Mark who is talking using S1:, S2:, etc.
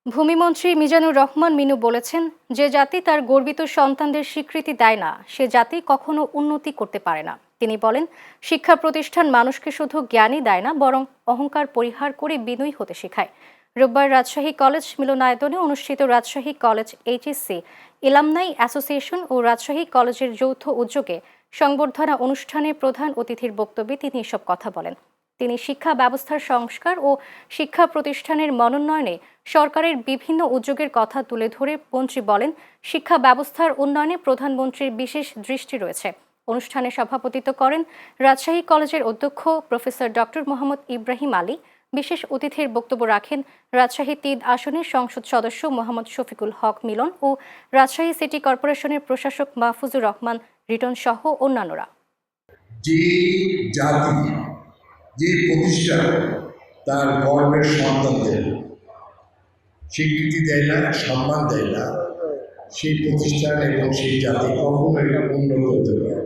S1: ভূমিমন্ত্রী মিজানুর রহমান মিনু বলেছেন, যে জাতি তার গর্বিত সন্তানদের স্বীকৃতি দেয় না সে জাতি কখনো উন্নতি করতে পারে না। তিনি বলেন, শিক্ষা প্রতিষ্ঠান মানুষকে শুধু জ্ঞানই দেয় না, বরং অহংকার পরিহার করে বিনয়ী হতে শেখায়। রোববার রাজশাহী কলেজ মিলনায়তনে অনুষ্ঠিত Rajshahi college HSC alumni association ও রাজশাহী কলেজের যৌথ উদ্যোগে সংবর্ধনা অনুষ্ঠানে প্রধান অতিথির বক্তব্যে তিনি এসব কথা বলেন। তিনি শিক্ষা ব্যবস্থার সংস্কার ও শিক্ষা প্রতিষ্ঠানের মনোন্নয়নে সরকারের বিভিন্ন উদ্যোগের কথা তুলে ধরে মন্ত্রী বলেন, শিক্ষা ব্যবস্থার উন্নয়নে প্রধানমন্ত্রীর বিশেষ দৃষ্টি রয়েছে। অনুষ্ঠানে সভাপতিত্ব করেন রাজশাহী কলেজের অধ্যক্ষ প্রফেসর ডক্টর মোহাম্মদ ইব্রাহিম আলী। বিশেষ অতিথির বক্তব্য রাখেন রাজশাহী ৩ আসনের সংসদ সদস্য মোহাম্মদ শফিকুল হক মিলন ও রাজশাহী সিটি কর্পোরেশনের প্রশাসক মাহফুজুর রহমান রিটন সহ অন্যান্যরা।
S2: যে জাতি, যে প্রতিষ্ঠান তার গর্বের সন্তানদের স্বীকৃতি দেয় না, সম্মান দেয় না, সেই প্রতিষ্ঠান এবং সেই জাতি কখনোই উন্নত হতে পারে।